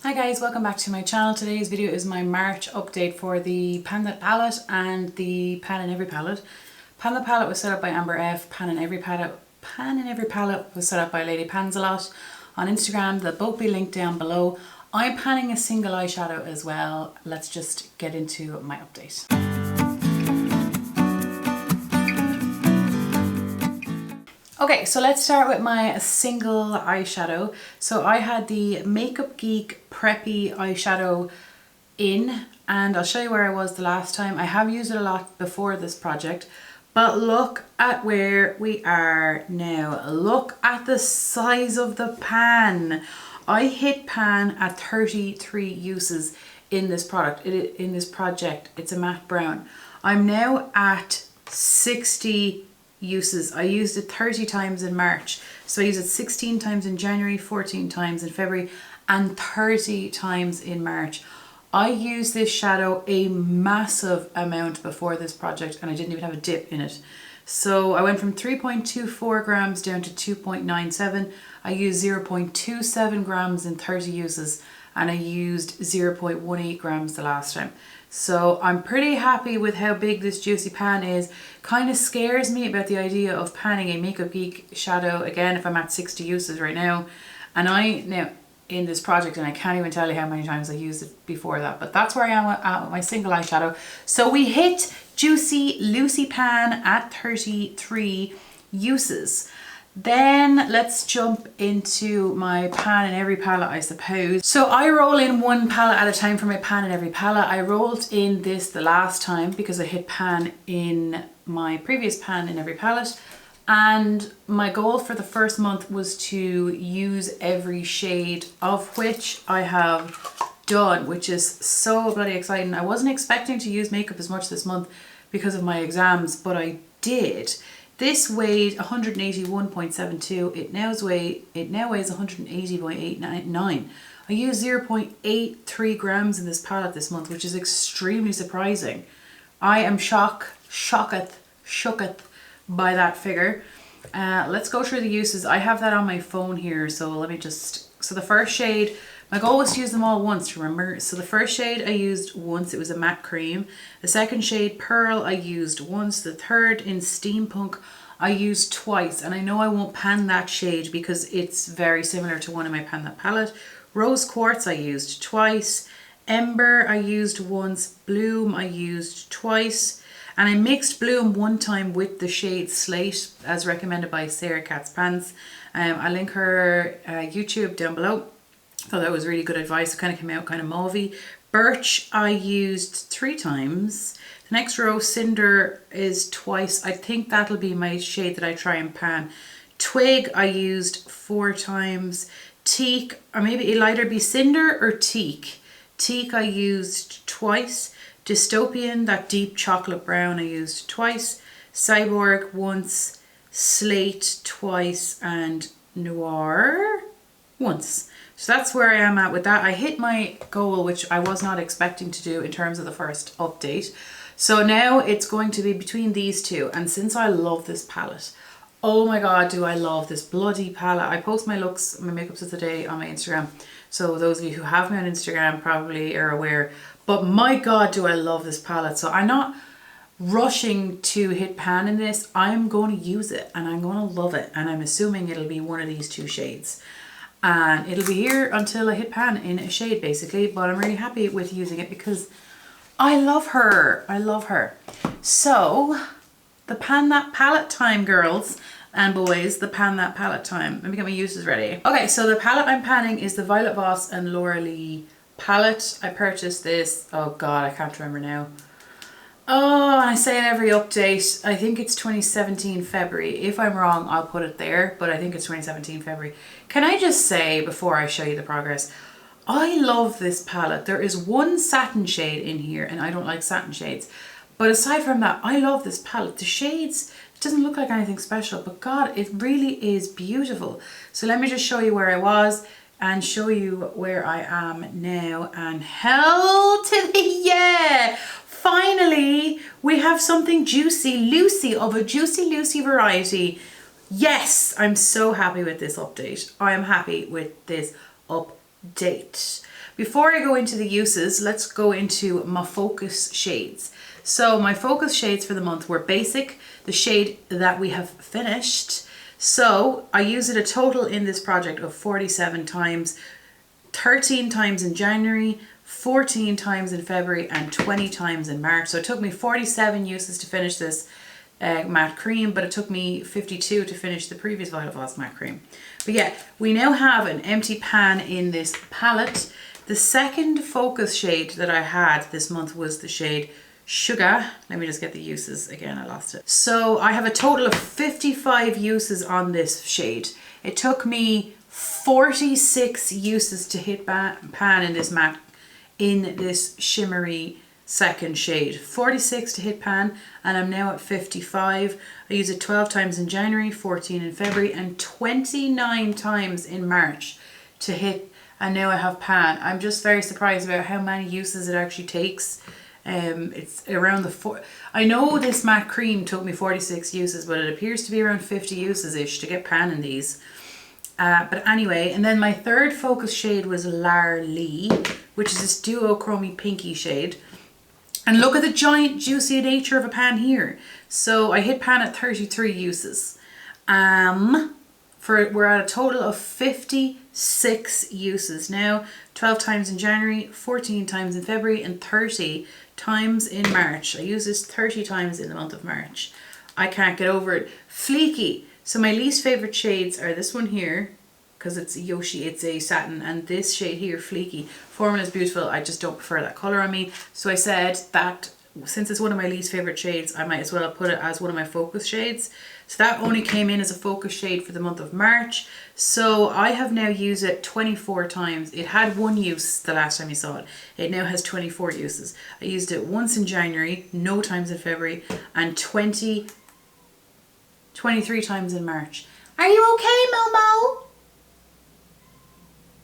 Hi guys, welcome back to my channel. Today's video is my March update for the Pan That palette and the Pan in Every palette. Pan That palette was set up by Amber F. Pan in Every palette was set up by Lady Pans a Lot on Instagram. They'll both be linked down below. I'm panning a single eyeshadow as well. Let's just get into my update. Okay, so let's start with my single eyeshadow. So I had the Makeup Geek Preppy eyeshadow in, and I'll show you where I was the last time. I have used it a lot before this project, but look at where we are now. Look at the size of the pan. I hit pan at 33 uses in this product, in this project. It's a matte brown. I'm now at 60 uses. I used it 30 times in March, so I used it 16 times in January, 14 times in February, and 30 times in March. I used this shadow a massive amount before this project and I didn't even have a dip in it. So I went from 3.24 grams down to 2.97. I used 0.27 grams in 30 uses and I used 0.18 grams the last time. So I'm pretty happy with how big this juicy pan is. Kind of scares me about the idea of panning a Makeup Geek shadow again if I'm at 60 uses right now. And now in this project, and I can't even tell you how many times I used it before that, but that's where I am at my single eyeshadow. So we hit Juicy Lucy Pan at 33 uses. Then let's jump into my pan in every palette, I suppose. So I roll in one palette at a time for my pan in every palette. I rolled in this the last time because I hit pan in my previous pan in every palette. And my goal for the first month was to use every shade, of which I have done, which is so bloody exciting. I wasn't expecting to use makeup as much this month because of my exams, but I did. This weighed 181.72. It now weighs 180.89. I used 0.83 grams in this palette this month, which is extremely surprising. I am shooketh by that figure. Let's go through the uses. I have that on my phone here, so let me just, so the first shade, my goal was to use them all once, remember? So the first shade I used once, it was a matte cream. The second shade, Pearl, I used once. The third, in Steampunk, I used twice. And I know I won't pan that shade because it's very similar to one of my Pan That palette. Rose Quartz, I used twice. Ember, I used once. Bloom, I used twice. And I mixed Bloom one time with the shade Slate, as recommended by Sarah Katz Pants. I'll link her YouTube down below. Thought that was really good advice. It kind of came out kind of mauvey. Birch I used 3 times. The next row, Cinder, is twice. I think that'll be my shade that I try and pan. Twig I used 4 times. Teak, or maybe it'll either be Cinder or Teak. Teak I used twice. Dystopian, that deep chocolate brown, I used twice. Cyborg once. Slate twice. And Noir once. So that's where I am at with that. I hit my goal, which I was not expecting to do in terms of the first update. So now it's going to be between these two. And since I love this palette, oh my God, do I love this bloody palette. I post my looks, my makeups of the day on my Instagram. So those of you who have me on Instagram probably are aware. But my God, do I love this palette. So I'm not rushing to hit pan in this. I'm going to use it and I'm going to love it. And I'm assuming it'll be one of these 2 shades. And it'll be here until I hit pan in a shade basically, but I'm really happy with using it because I love her. I love her. So the Pan That palette time, girls and boys, the Pan That palette time. Let me get my uses ready. Okay, so the palette I'm panning is the Violet Voss and Laura Lee palette. I purchased this, oh God, I can't remember now. Oh, and I say in every update, I think it's 2017 February. If I'm wrong, I'll put it there, but I think it's 2017 February. Can I just say, before I show you the progress, I love this palette. There is one satin shade in here, and I don't like satin shades. But aside from that, I love this palette. The shades, it doesn't look like anything special, but God, it really is beautiful. So let me just show you where I was and show you where I am now. And hell to the yeah! Finally, we have something Juicy Lucy of a Juicy Lucy variety. Yes, I'm so happy with this update. I am happy with this update. Before I go into the uses, let's go into my focus shades. So my focus shades for the month were Basic, the shade that we have finished. So I used it a total in this project of 47 times, 13 times in January, 14 times in February, and 20 times in March. So it took me 47 uses to finish this matte cream, but it took me 52 to finish the previous Violet Voss matte cream. But yeah, we now have an empty pan in this palette. The second focus shade that I had this month was the shade Sugar. Let me just get the uses again, I lost it. So I have a total of 55 uses on this shade. It took me 46 uses to hit pan in this matte, in this shimmery second shade. 46 to hit pan, and I'm now at 55. I used it 12 times in January, 14 in February, and 29 times in March to hit, and now I have pan. I'm just very surprised about how many uses it actually takes. It's around the I know this matte cream took me 46 uses, but it appears to be around 50 uses ish to get pan in these. But anyway, and then my third focus shade was Larlie, which is this duochromy pinky shade. And look at the giant juicy nature of a pan here. So I hit pan at 33 uses. We're at a total of 56 uses now. 12 times in January, 14 times in February, and 30 times in March. I used this 30 times in the month of March. I can't get over it. Fleeky. So my least favorite shades are this one here, because it's Yoshi, it's a satin, and this shade here, Fleeky. Formula is beautiful, I just don't prefer that colour on me. So I said that since it's one of my least favorite shades, I might as well put it as one of my focus shades. So that only came in as a focus shade for the month of March. So I have now used it 24 times. It had one use the last time you saw it. It now has 24 uses. I used it once in January, no times in February, and 23 times in March. Are you okay, Momo?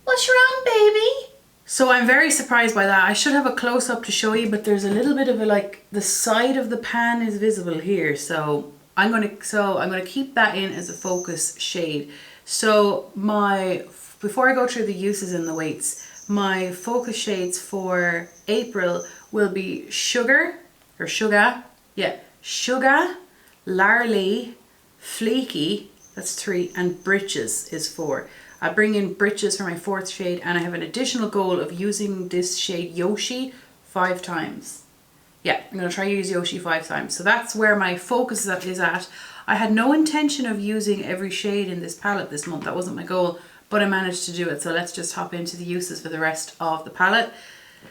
What's wrong, baby? So I'm very surprised by that. I should have a close-up to show you, but there's a little bit of a, like, the side of the pan is visible here. So I'm gonna keep that in as a focus shade. So before I go through the uses and the weights, my focus shades for April will be Sugar, Larlie, Fleeky, that's 3, and Britches is 4. I bring in Britches for my fourth shade, and I have an additional goal of using this shade Yoshi 5 times. Yeah, I'm going to try to use Yoshi 5 times. So that's where my focus is at. I had no intention of using every shade in this palette this month. That wasn't my goal, but I managed to do it. So let's just hop into the uses for the rest of the palette.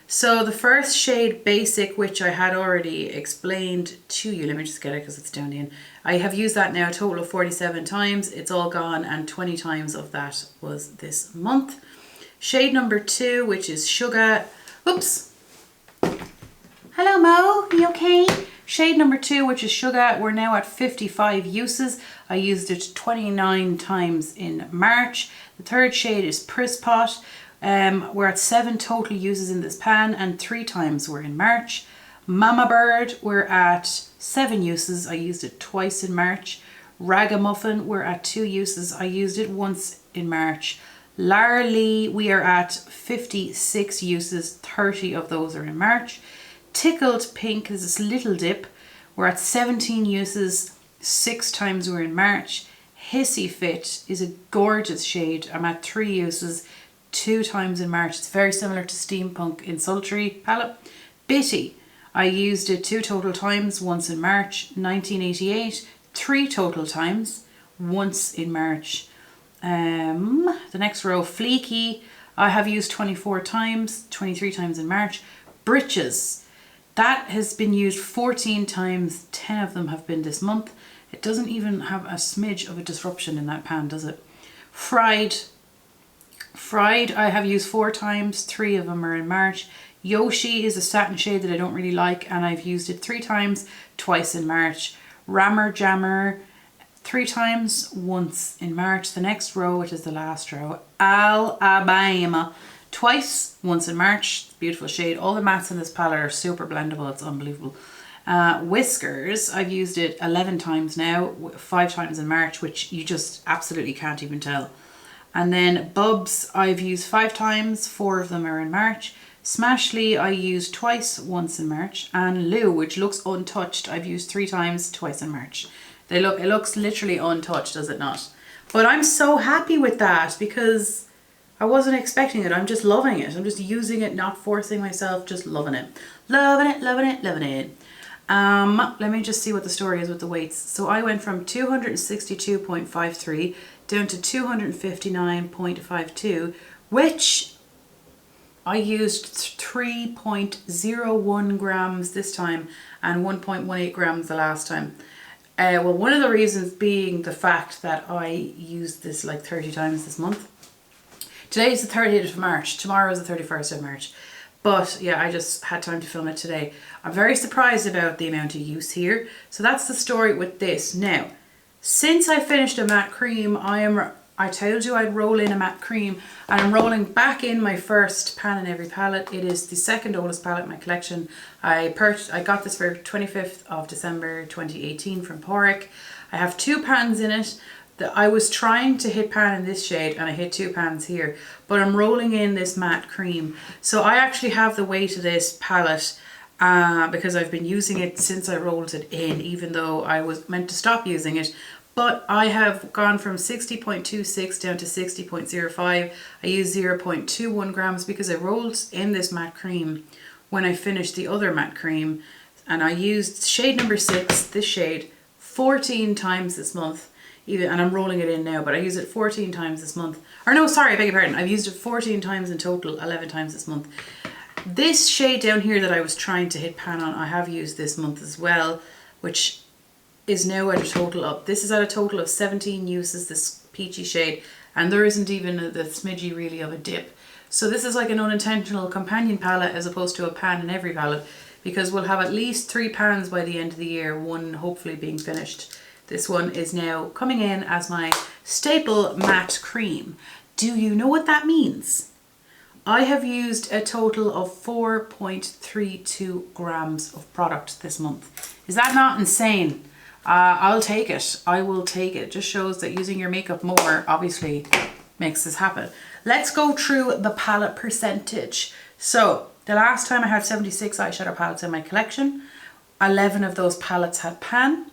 So the first shade, Basic, which I had already explained to you. Let me just get it because it's down in. I have used that now a total of 47 times. It's all gone, and 20 times of that was this month. Shade number 2, which is Sugar. Oops. Hello, Mo. You okay? Shade number 2, which is Sugar. We're now at 55 uses. I used it 29 times in March. The third shade is Prisspot. We're at 7 total uses in this pan, and 3 times were in March. Mama Bird, we're at 7 uses. I used it twice in March. Ragamuffin, we're at 2 uses. I used it once in March. Larlie, we are at 56 uses. 30 of those are in March. Tickled Pink is this little dip. We're at 17 uses. 6 times were in March. Hissy Fit is a gorgeous shade. I'm at 3 uses. 2 times in March. It's very similar to Steampunk in Sultry palette. Bitty, I used it 2 total times, once in March. 1988, 3 total times, once in March. The next row, Fleeky, I have used 24 times, 23 times in March. Britches, that has been used 14 times, 10 of them have been this month. It doesn't even have a smidge of a disruption in that pan, does it? Fried, I have used 4 times, 3 of them are in March. Yoshi is a satin shade that I don't really like, and I've used it 3 times, twice in March. Rammer Jammer, 3 times, once in March. The next row, which is the last row, Alabama, twice, once in March. Beautiful shade. All the mattes in this palette are super blendable. It's unbelievable. Whiskers, I've used it 11 times now, 5 times in March, which you just absolutely can't even tell. And then Bubs I've used 5 times, 4 of them are in March. Smashly I used twice, once in March. And Lou, which looks untouched, I've used 3 times, twice in March. It looks literally untouched, does it not? But I'm so happy with that because I wasn't expecting it. I'm just loving it. I'm just using it, not forcing myself, just loving it. Loving it, loving it, loving it. Let me just see what the story is with the weights. So I went from 262.53 down to 259.52, which I used 3.01 grams this time and 1.18 grams the last time. Well, one of the reasons being the fact that I used this like 30 times this month. Today is the 30th of March. Tomorrow is the 31st of March. But yeah, I just had time to film it today. I'm very surprised about the amount of use here. So that's the story with this. Now, since I finished a matte cream, I told you I'd roll in a matte cream, and I'm rolling back in my first pan in every palette. It is the second oldest palette in my collection. I got this for 25th of December 2018 from Porrick. I have 2 pans in it. I was trying to hit pan in this shade and I hit 2 pans here, but I'm rolling in this matte cream. So I actually have the weight of this palette because I've been using it since I rolled it in, even though I was meant to stop using it. But I have gone from 60.26 down to 60.05. I used 0.21 grams because I rolled in this matte cream when I finished the other matte cream. And I used shade number 6, this shade, 14 times this month. And I'm rolling it in now, but I use it 14 times this month. Or no, sorry, I beg your pardon. I've used it 14 times in total, 11 times this month. This shade down here that I was trying to hit pan on, I have used this month as well, which is now at a total of, this is at a total of 17 uses, this peachy shade, and there isn't even the smidgy really of a dip. So this is like an unintentional companion palette as opposed to a pan in every palette, because we'll have at least 3 pans by the end of the year, one hopefully being finished. This one is now coming in as my staple matte cream. Do you know what that means? I have used a total of 4.32 grams of product this month. Is that not insane? I'll take it. I will take it. It just shows that using your makeup more obviously makes this happen. Let's go through the palette percentage. So the last time I had 76 eyeshadow palettes in my collection. 11 of those palettes had pan,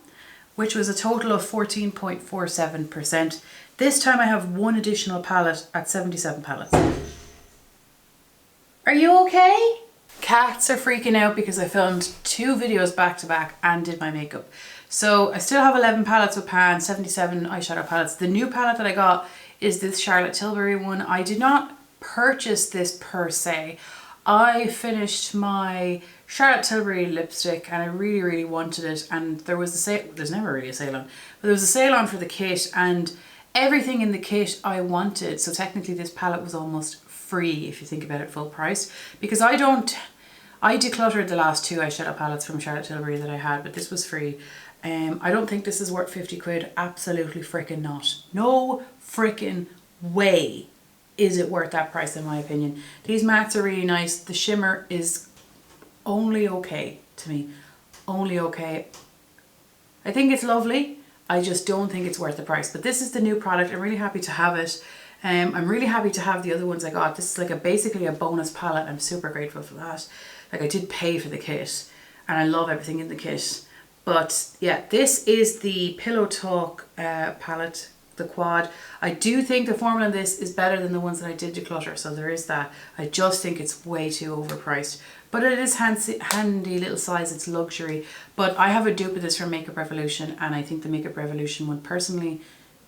which was a total of 14.47%. This time I have 1 additional palette at 77 palettes. Are you okay? Cats are freaking out because I filmed 2 videos back to back and did my makeup. So I still have 11 palettes with pan, 77 eyeshadow palettes. The new palette that I got is this Charlotte Tilbury one. I did not purchase this per se. I finished my Charlotte Tilbury lipstick and I really, really wanted it, and there was a sale, there's never really a sale on, but there was a sale on for the kit and everything in the kit I wanted. So technically this palette was almost free if you think about it full price, because I decluttered the last 2 eyeshadow palettes from Charlotte Tilbury that I had, but this was free. I don't think this is worth 50 quid, absolutely freaking not. No freaking way is it worth that price in my opinion. These mattes are really nice. The shimmer is only okay to me, only okay. I think it's lovely. I just don't think it's worth the price, but this is the new product. I'm really happy to have it. I'm really happy to have the other ones I got. This is like basically a bonus palette. I'm super grateful for that. Like I did pay for the kit and I love everything in the kit. But yeah, this is the Pillow Talk palette, the quad. I do think the formula in this is better than the ones that I did declutter, so there is that. I just think it's way too overpriced, but it is handy little size, it's luxury. But I have a dupe of this from Makeup Revolution, and I think the Makeup Revolution one personally,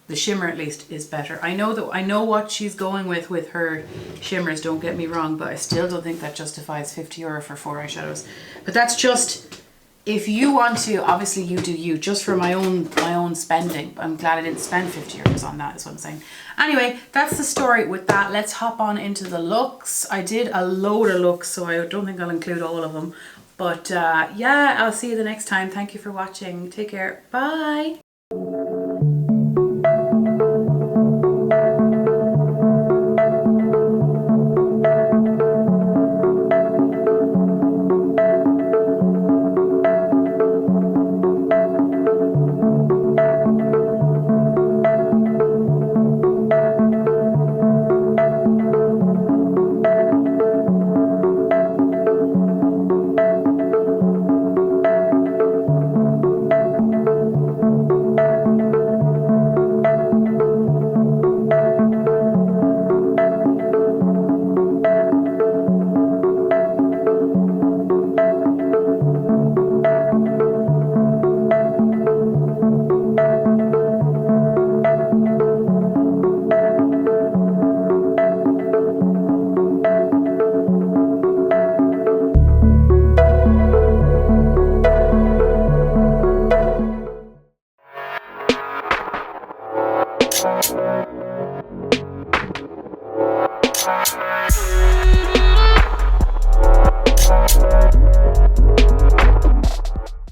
the shimmer at least, is better. I know what she's going with her shimmers, don't get me wrong, but I still don't think that justifies €50 for 4 eyeshadows. But that's just, if you want to, obviously you do you, just for my own spending. I'm glad I didn't spend €50 on that, is what I'm saying. Anyway, that's the story with that. Let's hop on into the looks. I did a load of looks, so I don't think I'll include all of them. But yeah, I'll see you the next time. Thank you for watching. Take care. Bye.